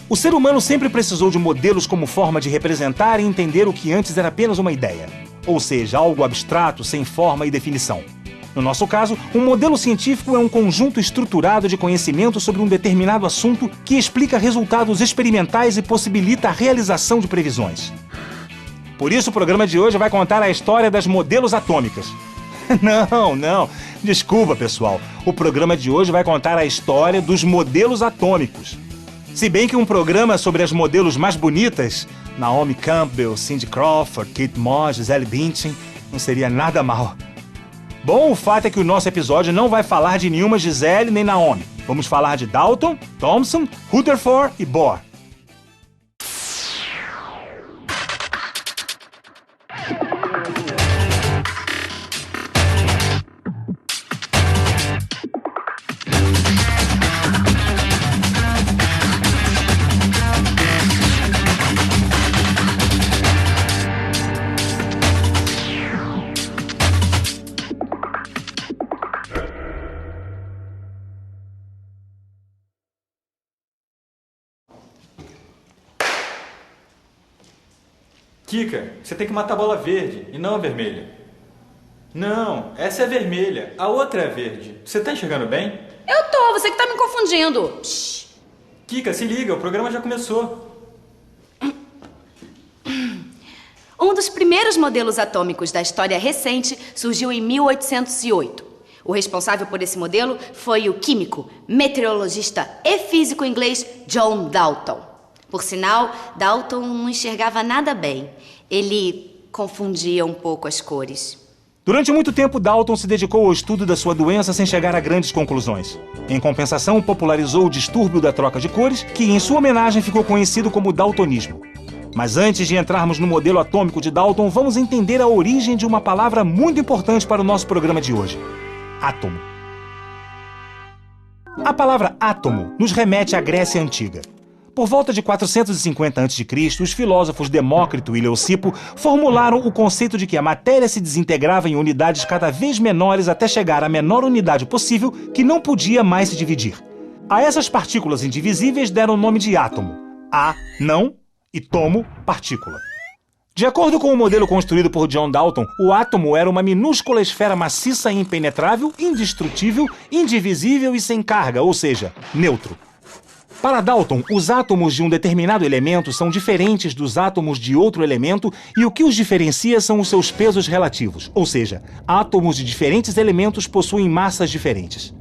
O ser humano sempre precisou de modelos como forma de representar e entender o que antes era apenas uma ideia, ou seja, algo abstrato, sem forma e definição. No nosso caso, um modelo científico é um conjunto estruturado de conhecimento sobre um determinado assunto que explica resultados experimentais e possibilita a realização de previsões. Por isso, o programa de hoje vai contar a história das modelos atômicas. Não. Desculpa, pessoal. O programa de hoje vai contar a história dos modelos atômicos. Se bem que um programa sobre as modelos mais bonitas, Naomi Campbell, Cindy Crawford, Kate Moss, Gisele Bündchen, não seria nada mal. Bom, o fato é que o nosso episódio não vai falar de nenhuma Gisele nem Naomi. Vamos falar de Dalton, Thomson, Rutherford e Bohr. Kika, você tem que matar a bola verde e não a vermelha. Não, essa é vermelha, a outra é verde. Você tá enxergando bem? Eu tô, você que tá me confundindo. Shhh. Kika, se liga, o programa já começou. Um dos primeiros modelos atômicos da história recente surgiu em 1808. O responsável por esse modelo foi o químico, meteorologista e físico inglês John Dalton. Por sinal, Dalton não enxergava nada bem. Ele confundia um pouco as cores. Durante muito tempo, Dalton se dedicou ao estudo da sua doença sem chegar a grandes conclusões. Em compensação, popularizou o distúrbio da troca de cores, que em sua homenagem ficou conhecido como daltonismo. Mas antes de entrarmos no modelo atômico de Dalton, vamos entender a origem de uma palavra muito importante para o nosso programa de hoje: átomo. A palavra átomo nos remete à Grécia Antiga. Por volta de 450 a.C., os filósofos Demócrito e Leucipo formularam o conceito de que a matéria se desintegrava em unidades cada vez menores até chegar à menor unidade possível, que não podia mais se dividir. A essas partículas indivisíveis deram o nome de átomo. A, não, e tomo, partícula. De acordo com o modelo construído por John Dalton, o átomo era uma minúscula esfera maciça e impenetrável, indestrutível, indivisível e sem carga, ou seja, neutro. Para Dalton, os átomos de um determinado elemento são diferentes dos átomos de outro elemento e o que os diferencia são os seus pesos relativos, ou seja, átomos de diferentes elementos possuem massas diferentes.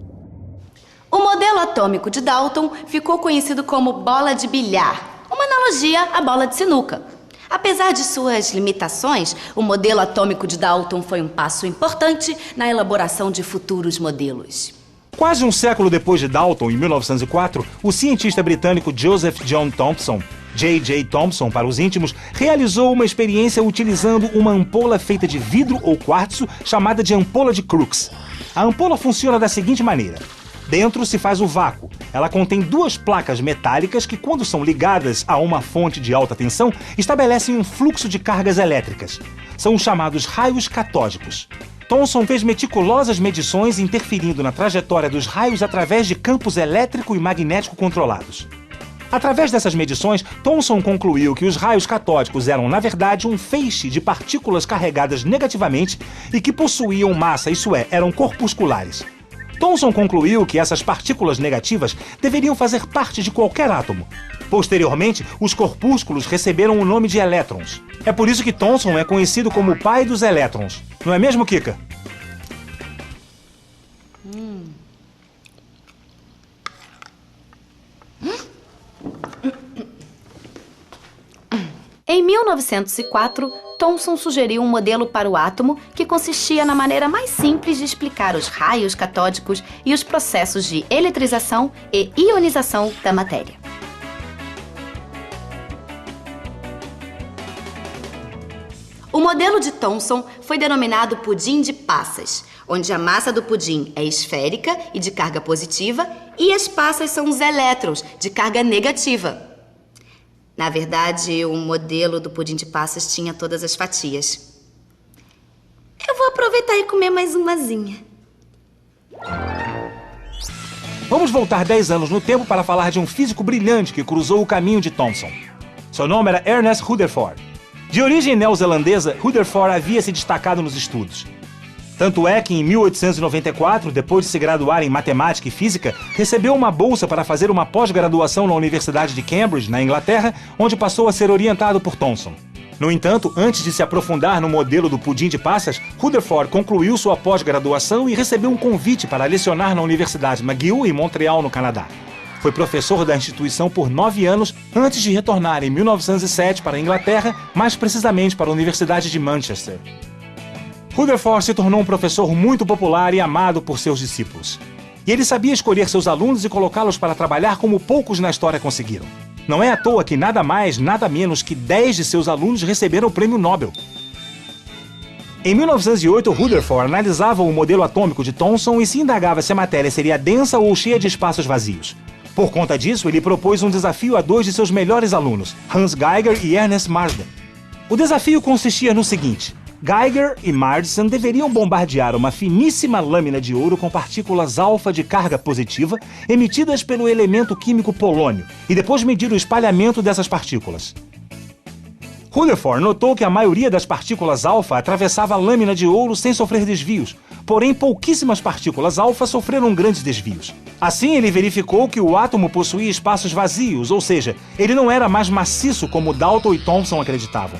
O modelo atômico de Dalton ficou conhecido como bola de bilhar, uma analogia à bola de sinuca. Apesar de suas limitações, o modelo atômico de Dalton foi um passo importante na elaboração de futuros modelos. Quase um século depois de Dalton, em 1904, o cientista britânico Joseph John Thomson, J.J. Thomson para os íntimos, realizou uma experiência utilizando uma ampola feita de vidro ou quartzo chamada de ampola de Crookes. A ampola funciona da seguinte maneira. Dentro se faz o vácuo. Ela contém duas placas metálicas que, quando são ligadas a uma fonte de alta tensão, estabelecem um fluxo de cargas elétricas. São os chamados raios catódicos. Thomson fez meticulosas medições interferindo na trajetória dos raios através de campos elétrico e magnético controlados. Através dessas medições, Thomson concluiu que os raios catódicos eram, na verdade, um feixe de partículas carregadas negativamente e que possuíam massa, isso é, eram corpusculares. Thomson concluiu que essas partículas negativas deveriam fazer parte de qualquer átomo. Posteriormente, os corpúsculos receberam o nome de elétrons. É por isso que Thomson é conhecido como o pai dos elétrons. Não é mesmo, Kika? Em 1904, Thomson sugeriu um modelo para o átomo que consistia na maneira mais simples de explicar os raios catódicos e os processos de eletrização e ionização da matéria. O modelo de Thomson foi denominado pudim de passas, onde a massa do pudim é esférica e de carga positiva e as passas são os elétrons de carga negativa. Na verdade, o modelo do pudim de passas tinha todas as fatias. Eu vou aproveitar e comer mais umazinha. Vamos voltar 10 anos no tempo para falar de um físico brilhante que cruzou o caminho de Thomson. Seu nome era Ernest Rutherford. De origem neozelandesa, Rutherford havia se destacado nos estudos. Tanto é que em 1894, depois de se graduar em matemática e física, recebeu uma bolsa para fazer uma pós-graduação na Universidade de Cambridge, na Inglaterra, onde passou a ser orientado por Thomson. No entanto, antes de se aprofundar no modelo do pudim de passas, Rutherford concluiu sua pós-graduação e recebeu um convite para lecionar na Universidade McGill, em Montreal, no Canadá. Foi professor da instituição por 9 anos, antes de retornar em 1907 para a Inglaterra, mais precisamente para a Universidade de Manchester. Rutherford se tornou um professor muito popular e amado por seus discípulos. E ele sabia escolher seus alunos e colocá-los para trabalhar como poucos na história conseguiram. Não é à toa que nada mais, nada menos que 10 de seus alunos receberam o Prêmio Nobel. Em 1908, Rutherford analisava o modelo atômico de Thomson e se indagava se a matéria seria densa ou cheia de espaços vazios. Por conta disso, ele propôs um desafio a 2 de seus melhores alunos, Hans Geiger e Ernest Marsden. O desafio consistia no seguinte: Geiger e Marsden deveriam bombardear uma finíssima lâmina de ouro com partículas alfa de carga positiva emitidas pelo elemento químico polônio e depois medir o espalhamento dessas partículas. Rutherford notou que a maioria das partículas alfa atravessava a lâmina de ouro sem sofrer desvios, porém pouquíssimas partículas alfa sofreram grandes desvios. Assim, ele verificou que o átomo possuía espaços vazios, ou seja, ele não era mais maciço como Dalton e Thomson acreditavam.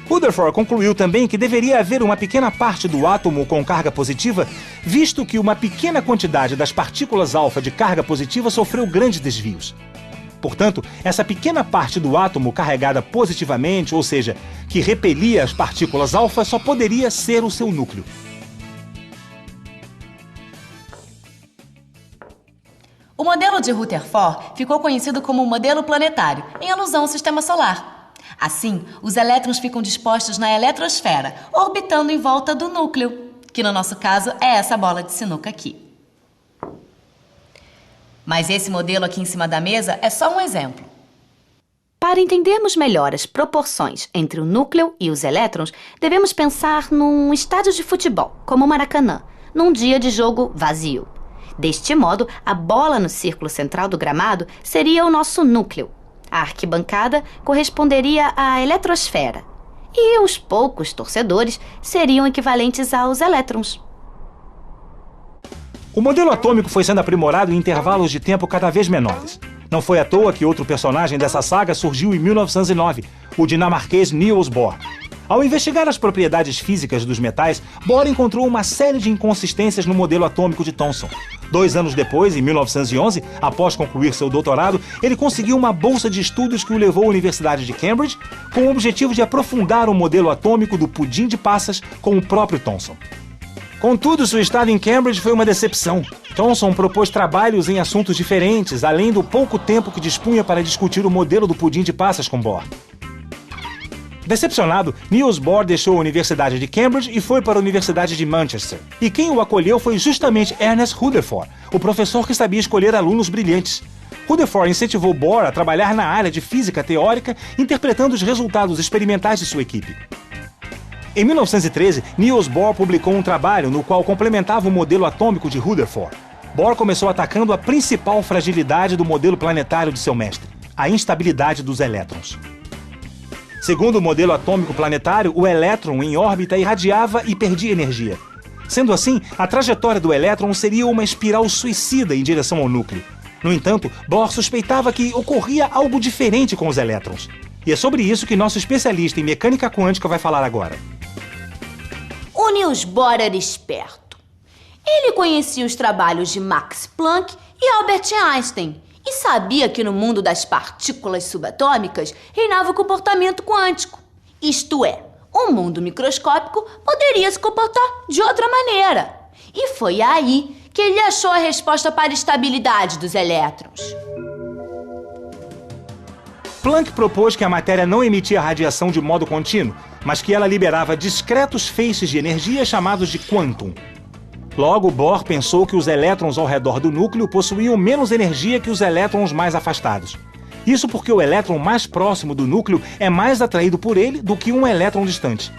Rutherford concluiu também que deveria haver uma pequena parte do átomo com carga positiva, visto que uma pequena quantidade das partículas alfa de carga positiva sofreu grandes desvios. Portanto, essa pequena parte do átomo carregada positivamente, ou seja, que repelia as partículas alfa, só poderia ser o seu núcleo. O modelo de Rutherford ficou conhecido como modelo planetário, em alusão ao sistema solar. Assim, os elétrons ficam dispostos na eletrosfera, orbitando em volta do núcleo, que no nosso caso é essa bola de sinuca aqui. Mas esse modelo aqui em cima da mesa é só um exemplo. Para entendermos melhor as proporções entre o núcleo e os elétrons, devemos pensar num estádio de futebol, como o Maracanã, num dia de jogo vazio. Deste modo, a bola no círculo central do gramado seria o nosso núcleo. A arquibancada corresponderia à eletrosfera e os poucos torcedores seriam equivalentes aos elétrons. O modelo atômico foi sendo aprimorado em intervalos de tempo cada vez menores. Não foi à toa que outro personagem dessa saga surgiu em 1909, o dinamarquês Niels Bohr. Ao investigar as propriedades físicas dos metais, Bohr encontrou uma série de inconsistências no modelo atômico de Thomson. 2 anos depois, em 1911, após concluir seu doutorado, ele conseguiu uma bolsa de estudos que o levou à Universidade de Cambridge, com o objetivo de aprofundar o modelo atômico do pudim de passas com o próprio Thomson. Contudo, sua estada em Cambridge foi uma decepção. Thomson propôs trabalhos em assuntos diferentes, além do pouco tempo que dispunha para discutir o modelo do pudim de passas com Bohr. Decepcionado, Niels Bohr deixou a Universidade de Cambridge e foi para a Universidade de Manchester. E quem o acolheu foi justamente Ernest Rutherford, o professor que sabia escolher alunos brilhantes. Rutherford incentivou Bohr a trabalhar na área de física teórica, interpretando os resultados experimentais de sua equipe. Em 1913, Niels Bohr publicou um trabalho no qual complementava o modelo atômico de Rutherford. Bohr começou atacando a principal fragilidade do modelo planetário de seu mestre, a instabilidade dos elétrons. Segundo o modelo atômico planetário, o elétron em órbita irradiava e perdia energia. Sendo assim, a trajetória do elétron seria uma espiral suicida em direção ao núcleo. No entanto, Bohr suspeitava que ocorria algo diferente com os elétrons. E é sobre isso que nosso especialista em mecânica quântica vai falar agora. O Niels Bohr era esperto. Ele conhecia os trabalhos de Max Planck e Albert Einstein e sabia que no mundo das partículas subatômicas reinava o comportamento quântico. Isto é, o mundo microscópico poderia se comportar de outra maneira. E foi aí que ele achou a resposta para a estabilidade dos elétrons. Planck propôs que a matéria não emitia radiação de modo contínuo, mas que ela liberava discretos feixes de energia chamados de quantum. Logo, Bohr pensou que os elétrons ao redor do núcleo possuíam menos energia que os elétrons mais afastados. Isso porque o elétron mais próximo do núcleo é mais atraído por ele do que um elétron distante.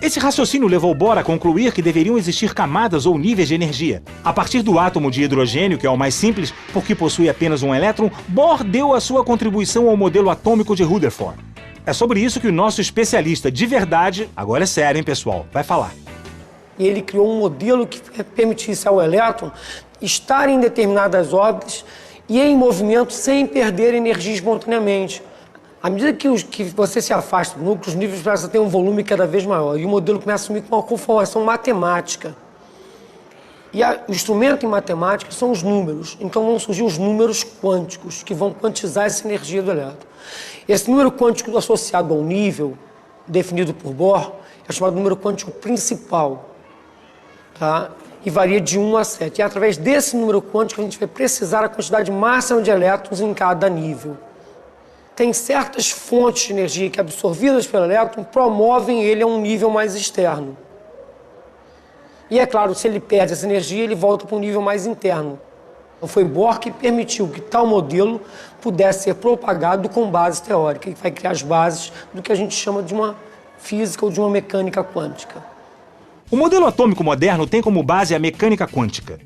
Esse raciocínio levou Bohr a concluir que deveriam existir camadas ou níveis de energia. A partir do átomo de hidrogênio, que é o mais simples, porque possui apenas um elétron, Bohr deu a sua contribuição ao modelo atômico de Rutherford. É sobre isso que o nosso especialista de verdade, agora é sério, hein, pessoal, vai falar. E ele criou um modelo que permitisse ao elétron estar em determinadas órbitas e em movimento sem perder energia espontaneamente. À medida que você se afasta do núcleo, os níveis começam a ter um volume cada vez maior. E o modelo começa a assumir uma conformação matemática. E o instrumento em matemática são os números. Então vão surgir os números quânticos, que vão quantizar essa energia do elétron. Esse número quântico associado ao nível, definido por Bohr, é chamado número quântico principal. Tá? E varia de 1 a 7. E é através desse número quântico a gente vai precisar a quantidade máxima de elétrons em cada nível. Tem certas fontes de energia que, absorvidas pelo elétron, promovem ele a um nível mais externo. E é claro, se ele perde essa energia, ele volta para um nível mais interno. Então foi Bohr que permitiu que tal modelo pudesse ser propagado com base teórica, que vai criar as bases do que a gente chama de uma física ou de uma mecânica quântica. O modelo atômico moderno tem como base a mecânica quântica.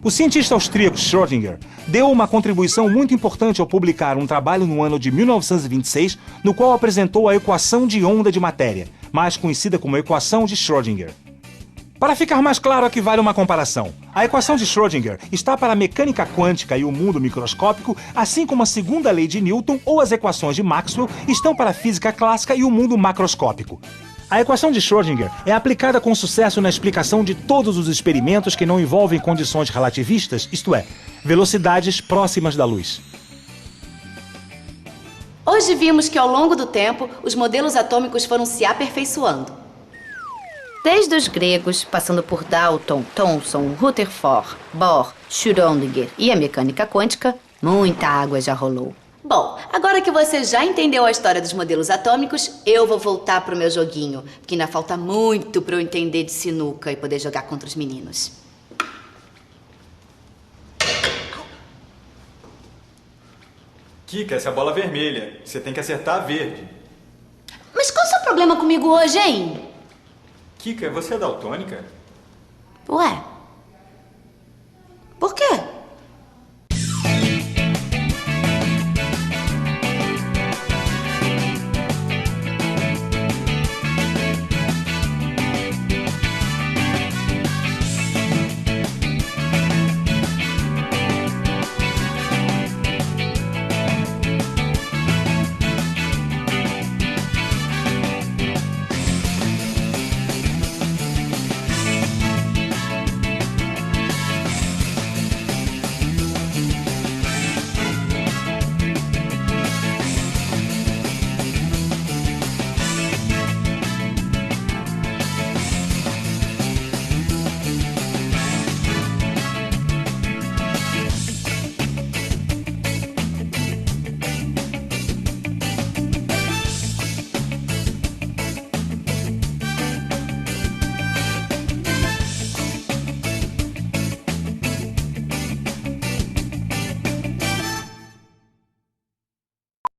O cientista austríaco Schrödinger deu uma contribuição muito importante ao publicar um trabalho no ano de 1926, no qual apresentou a equação de onda de matéria, mais conhecida como equação de Schrödinger. Para ficar mais claro, aqui vale uma comparação. A equação de Schrödinger está para a mecânica quântica e o mundo microscópico, assim como a segunda lei de Newton ou as equações de Maxwell estão para a física clássica e o mundo macroscópico. A equação de Schrödinger é aplicada com sucesso na explicação de todos os experimentos que não envolvem condições relativistas, isto é, velocidades próximas da luz. Hoje vimos que ao longo do tempo, os modelos atômicos foram se aperfeiçoando. Desde os gregos, passando por Dalton, Thomson, Rutherford, Bohr, Schrödinger e a mecânica quântica, muita água já rolou. Bom, agora que você já entendeu a história dos modelos atômicos, eu vou voltar pro meu joguinho, porque ainda falta muito para eu entender de sinuca e poder jogar contra os meninos. Kika, essa é a bola vermelha. Você tem que acertar a verde. Mas qual é o seu problema comigo hoje, hein? Kika, você é daltônica? Ué,